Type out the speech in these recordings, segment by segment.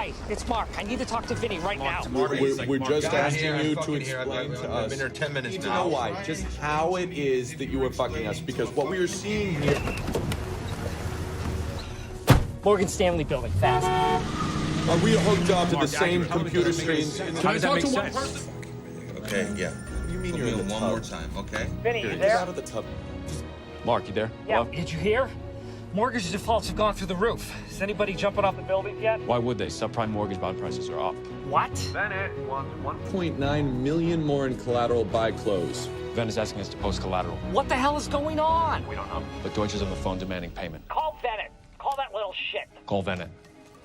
Hi, it's Mark. I need to talk to Vinny right now. We're just asking you to explain to us. I've been here 10 minutes to now. know why, just how it is that you were fucking us, because what we are seeing here. Morgan Stanley building, fast. Are we hooked up to the same computer screens? How does that make sense? Okay, yeah. What do you mean Put you're me in on the one tub? more time, okay? Vinny, you Get there? out of the tub. Mark, you there? Yeah. Hello? Did you hear? Mortgage defaults have gone through the roof. Is anybody jumping off the buildings yet? Why would they? Subprime mortgage bond prices are up. What? Bennett wants 1.9 million more in collateral by close. Ven is asking us to post collateral, What the hell is going on? We don't know. but Deutsch is on the phone demanding payment. Call Bennett. Call that little shit. Call Venet.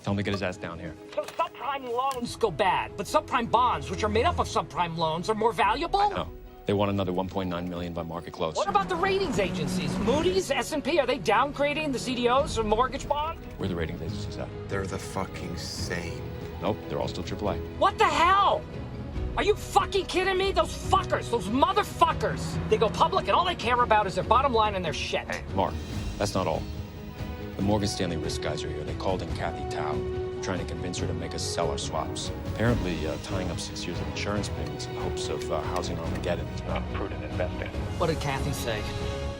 Tell him to get his ass down here. So subprime loans go bad, but subprime bonds, which are made up of subprime loans, are more valuable? No. They want another 1.9 million by market close. What about the ratings agencies? Moody's, S&P, are they downgrading the CDOs or mortgage bonds? Where are the rating agencies at? They're the fucking same. Nope, they're all still AAA. What the hell? Are you fucking kidding me? Those fuckers, those motherfuckers. They go public and all they care about is their bottom line and their shit. Mark, that's not all. The Morgan Stanley risk guys are here. They called in Kathy Tao, trying to convince her to make us sell our swaps. Apparently, tying up 6 years of insurance payments in hopes of housing Armageddon is not prudent investing. What did Kathy say?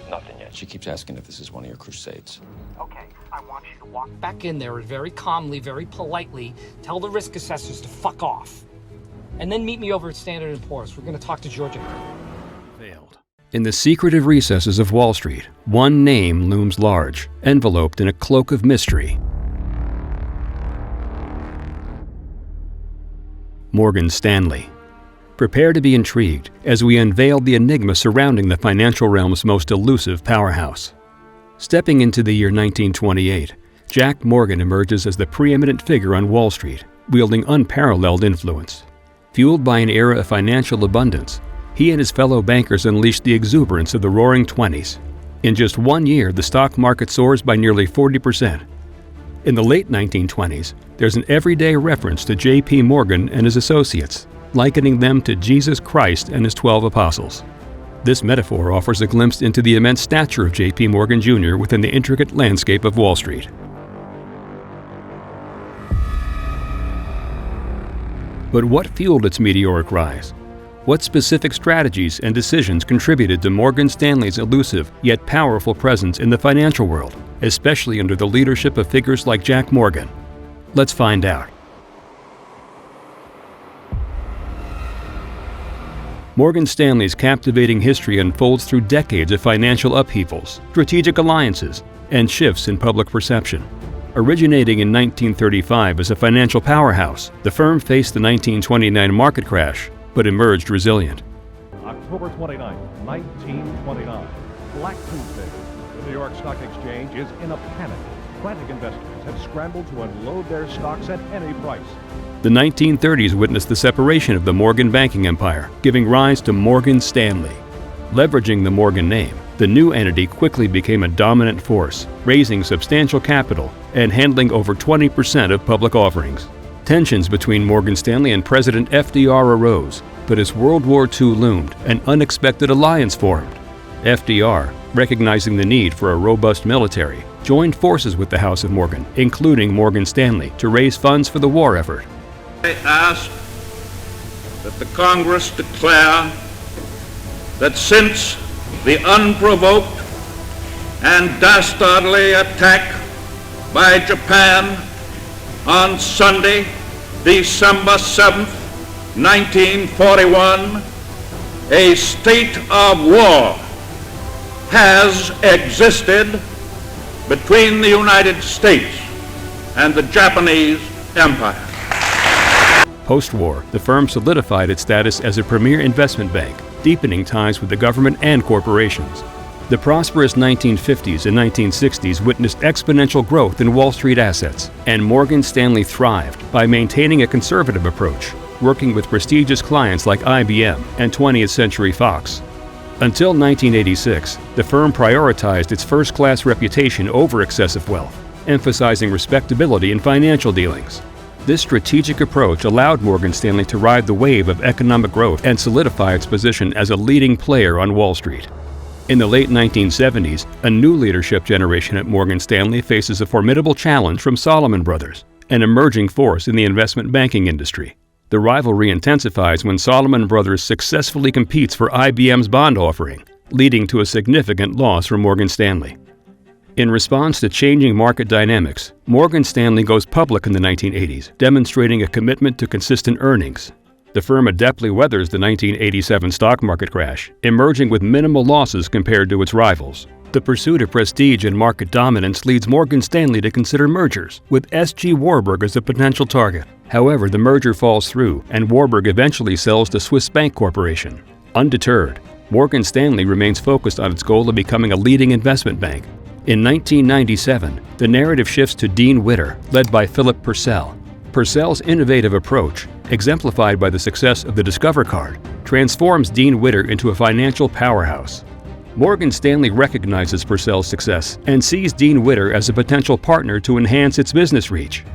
Nothing yet. She keeps asking if this is one of your crusades. Okay, I want you to walk back in there and very calmly, very politely tell the risk assessors to fuck off. And then meet me over at Standard & Poor's. We're going to talk to Georgia. In the secretive recesses of Wall Street, one name looms large, enveloped in a cloak of mystery. Morgan Stanley. Prepare to be intrigued as we unveil the enigma surrounding the financial realm's most elusive powerhouse. Stepping into the year 1928, Jack Morgan emerges as the preeminent figure on Wall Street, wielding unparalleled influence. Fueled by an era of financial abundance, he and his fellow bankers unleashed the exuberance of the roaring 20s. In just 1 year, the stock market soars by nearly 40%. In the late 1920s, there's an everyday reference to J.P. Morgan and his associates, likening them to Jesus Christ and his 12 apostles. This metaphor offers a glimpse into the immense stature of J.P. Morgan Jr. within the intricate landscape of Wall Street. But what fueled its meteoric rise? What specific strategies and decisions contributed to Morgan Stanley's elusive yet powerful presence in the financial world, especially under the leadership of figures like Jack Morgan? Let's find out. Morgan Stanley's captivating history unfolds through decades of financial upheavals, strategic alliances, and shifts in public perception. Originating in 1935 as a financial powerhouse, the firm faced the 1929 market crash, but emerged resilient. October 29, 1929, Black Tuesday. The New York Stock Exchange is in a panic. Frantic investors have scrambled to unload their stocks at any price. The 1930s witnessed the separation of the Morgan banking empire, giving rise to Morgan Stanley. Leveraging the Morgan name, the new entity quickly became a dominant force, raising substantial capital and handling over 20% of public offerings. Tensions between Morgan Stanley and President FDR arose, but as World War II loomed, an unexpected alliance formed. FDR, recognizing the need for a robust military, joined forces with the House of Morgan, including Morgan Stanley, to raise funds for the war effort. I ask that the Congress declare that since the unprovoked and dastardly attack by Japan on Sunday, December 7th, 1941, a state of war has existed between the United States and the Japanese Empire. Post-war, the firm solidified its status as a premier investment bank, deepening ties with the government and corporations. The prosperous 1950s and 1960s witnessed exponential growth in Wall Street assets, and Morgan Stanley thrived by maintaining a conservative approach, working with prestigious clients like IBM and 20th Century Fox. Until 1986, the firm prioritized its first-class reputation over excessive wealth, emphasizing respectability in financial dealings. This strategic approach allowed Morgan Stanley to ride the wave of economic growth and solidify its position as a leading player on Wall Street. In the late 1970s, a new leadership generation at Morgan Stanley faces a formidable challenge from Salomon Brothers, an emerging force in the investment banking industry. The rivalry intensifies when Salomon Brothers successfully competes for IBM's bond offering, leading to a significant loss for Morgan Stanley. In response to changing market dynamics, Morgan Stanley goes public in the 1980s, demonstrating a commitment to consistent earnings. The firm adeptly weathers the 1987 stock market crash, emerging with minimal losses compared to its rivals. The pursuit of prestige and market dominance leads Morgan Stanley to consider mergers, with S.G. Warburg as a potential target. However, the merger falls through, and Warburg eventually sells to Swiss Bank Corporation. Undeterred, Morgan Stanley remains focused on its goal of becoming a leading investment bank. In 1997, the narrative shifts to Dean Witter, led by Philip Purcell. Purcell's innovative approach, exemplified by the success of the Discover card, transforms Dean Witter into a financial powerhouse. Morgan Stanley recognizes Purcell's success and sees Dean Witter as a potential partner to enhance its business reach.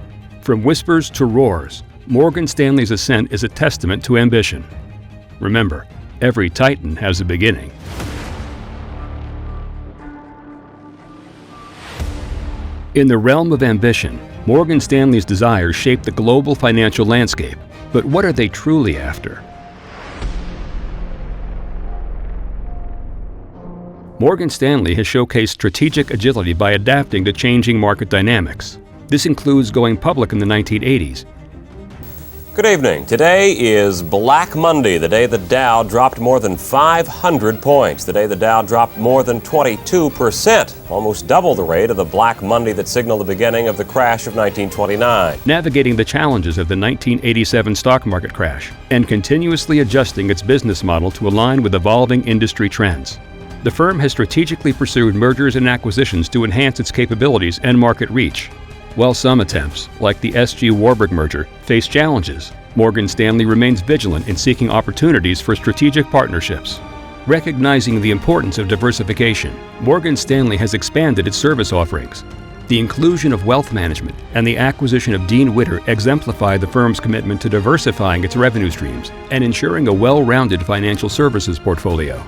From whispers to roars, Morgan Stanley's ascent is a testament to ambition. Remember, every titan has a beginning. In the realm of ambition, Morgan Stanley's desires shape the global financial landscape. But what are they truly after? Morgan Stanley has showcased strategic agility by adapting to changing market dynamics. This includes going public in the 1980s. Good evening. Today is Black Monday, the day the Dow dropped more than 500 points, the day the Dow dropped more than 22%, almost double the rate of the Black Monday that signaled the beginning of the crash of 1929. Navigating the challenges of the 1987 stock market crash and continuously adjusting its business model to align with evolving industry trends. The firm has strategically pursued mergers and acquisitions to enhance its capabilities and market reach. While some attempts, like the S.G. Warburg merger, face challenges, Morgan Stanley remains vigilant in seeking opportunities for strategic partnerships. Recognizing the importance of diversification, Morgan Stanley has expanded its service offerings. The inclusion of wealth management and the acquisition of Dean Witter exemplify the firm's commitment to diversifying its revenue streams and ensuring a well-rounded financial services portfolio.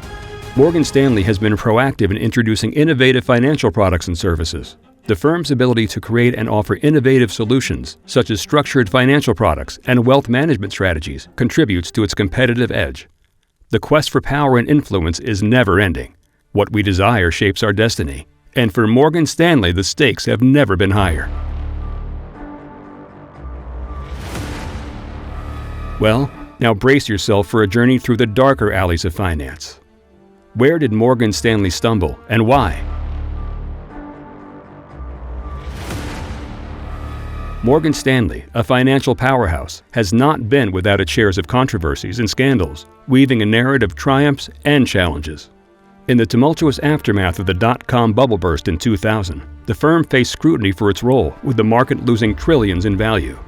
Morgan Stanley has been proactive in introducing innovative financial products and services. The firm's ability to create and offer innovative solutions, such as structured financial products and wealth management strategies, contributes to its competitive edge. The quest for power and influence is never ending. What we desire shapes our destiny. And for Morgan Stanley, the stakes have never been higher. Well, now brace yourself for a journey through the darker alleys of finance. Where did Morgan Stanley stumble, and why? Morgan Stanley, a financial powerhouse, has not been without its shares of controversies and scandals, weaving a narrative of triumphs and challenges. In the tumultuous aftermath of the dot-com bubble burst in 2000, the firm faced scrutiny for its role, with the market losing trillions in value.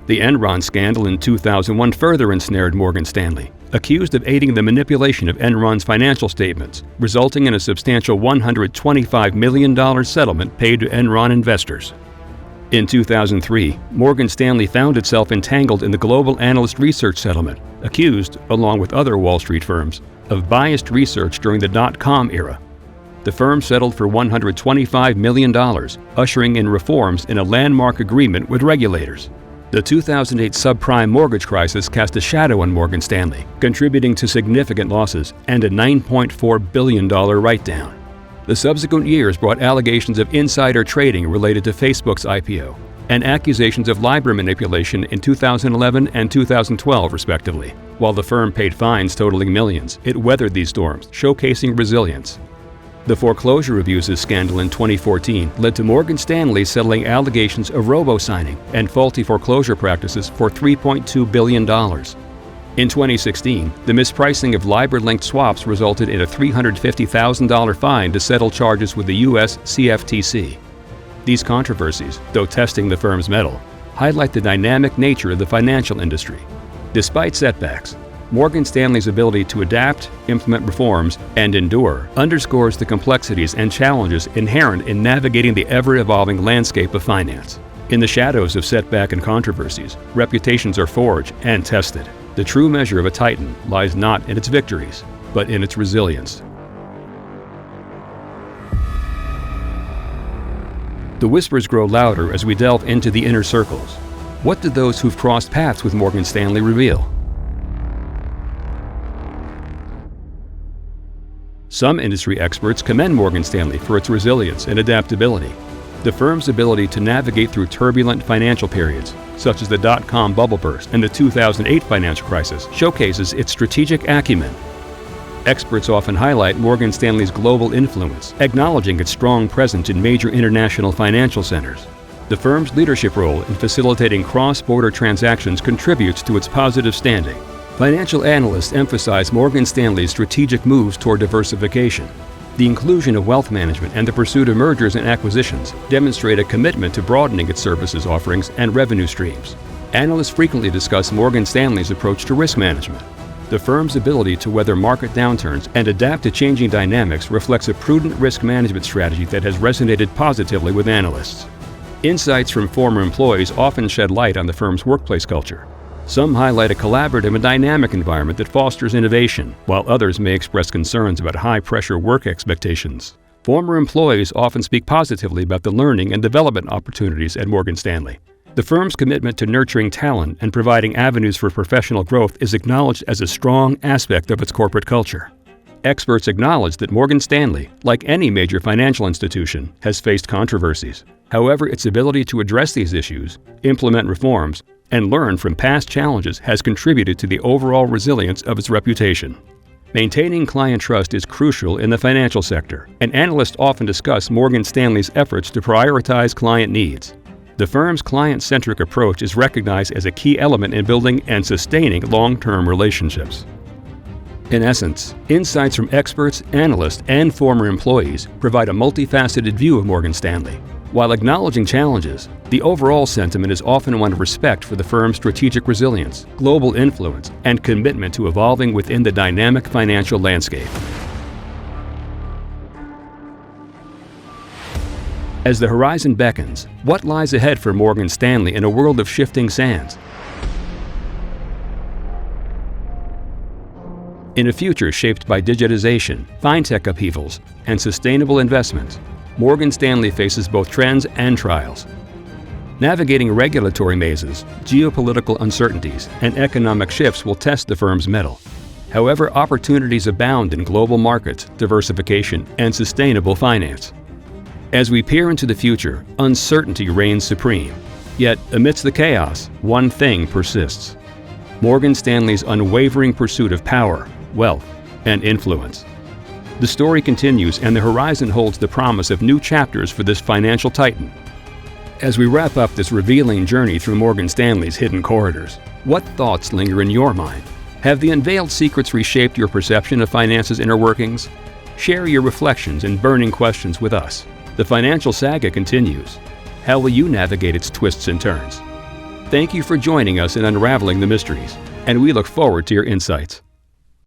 The Enron scandal in 2001 further ensnared Morgan Stanley, accused of aiding the manipulation of Enron's financial statements, resulting in a substantial $125 million settlement paid to Enron investors. In 2003, Morgan Stanley found itself entangled in the global Analysts research settlement, accused, along with other Wall Street firms, of biased research during the dot-com era. The firm settled for $125 million, ushering in reforms in a landmark agreement with regulators. The 2008 subprime mortgage crisis cast a shadow on Morgan Stanley, contributing to significant losses and a $9.4 billion write-down. The subsequent years brought allegations of insider trading related to Facebook's IPO and accusations of LIBOR manipulation in 2011 and 2012, respectively. While the firm paid fines totaling millions, it weathered these storms, showcasing resilience. The foreclosure abuses scandal in 2014 led to Morgan Stanley settling allegations of robo-signing and faulty foreclosure practices for $3.2 billion. In 2016, the mispricing of LIBOR-linked swaps resulted in a $350,000 fine to settle charges with the U.S. CFTC. These controversies, though testing the firm's mettle, highlight the dynamic nature of the financial industry. Despite setbacks, Morgan Stanley's ability to adapt, implement reforms, and endure underscores the complexities and challenges inherent in navigating the ever-evolving landscape of finance. In the shadows of setback and controversies, reputations are forged and tested. The true measure of a titan lies not in its victories, but in its resilience. The whispers grow louder as we delve into the inner circles. What do those who've crossed paths with Morgan Stanley reveal? Some industry experts commend Morgan Stanley for its resilience and adaptability. The firm's ability to navigate through turbulent financial periods, such as the dot-com bubble burst and the 2008 financial crisis, showcases its strategic acumen. Experts often highlight Morgan Stanley's global influence, acknowledging its strong presence in major international financial centers. The firm's leadership role in facilitating cross-border transactions contributes to its positive standing. Financial analysts emphasize Morgan Stanley's strategic moves toward diversification. The inclusion of wealth management and the pursuit of mergers and acquisitions demonstrate a commitment to broadening its services offerings and revenue streams. Analysts frequently discuss Morgan Stanley's approach to risk management. The firm's ability to weather market downturns and adapt to changing dynamics reflects a prudent risk management strategy that has resonated positively with analysts. Insights from former employees often shed light on the firm's workplace culture. Some highlight a collaborative and dynamic environment that fosters innovation, while others may express concerns about high-pressure work expectations. Former employees often speak positively about the learning and development opportunities at Morgan Stanley. The firm's commitment to nurturing talent and providing avenues for professional growth is acknowledged as a strong aspect of its corporate culture. Experts acknowledge that Morgan Stanley, like any major financial institution, has faced controversies. However, its ability to address these issues, implement reforms, and learn from past challenges has contributed to the overall resilience of its reputation. Maintaining client trust is crucial in the financial sector, and analysts often discuss Morgan Stanley's efforts to prioritize client needs. The firm's client-centric approach is recognized as a key element in building and sustaining long-term relationships. In essence, insights from experts, analysts, and former employees provide a multifaceted view of Morgan Stanley. While acknowledging challenges, the overall sentiment is often one of respect for the firm's strategic resilience, global influence, and commitment to evolving within the dynamic financial landscape. As the horizon beckons, what lies ahead for Morgan Stanley in a world of shifting sands? In a future shaped by digitization, fintech upheavals, and sustainable investments, Morgan Stanley faces both trends and trials. Navigating regulatory mazes, geopolitical uncertainties, and economic shifts will test the firm's mettle. However, opportunities abound in global markets, diversification, and sustainable finance. As we peer into the future, uncertainty reigns supreme. Yet, amidst the chaos, one thing persists: Morgan Stanley's unwavering pursuit of power, wealth, and influence. The story continues, and the horizon holds the promise of new chapters for this financial titan. As we wrap up this revealing journey through Morgan Stanley's hidden corridors, what thoughts linger in your mind? Have the unveiled secrets reshaped your perception of finance's inner workings? Share your reflections and burning questions with us. The financial saga continues. How will you navigate its twists and turns? Thank you for joining us in unraveling the mysteries, and we look forward to your insights.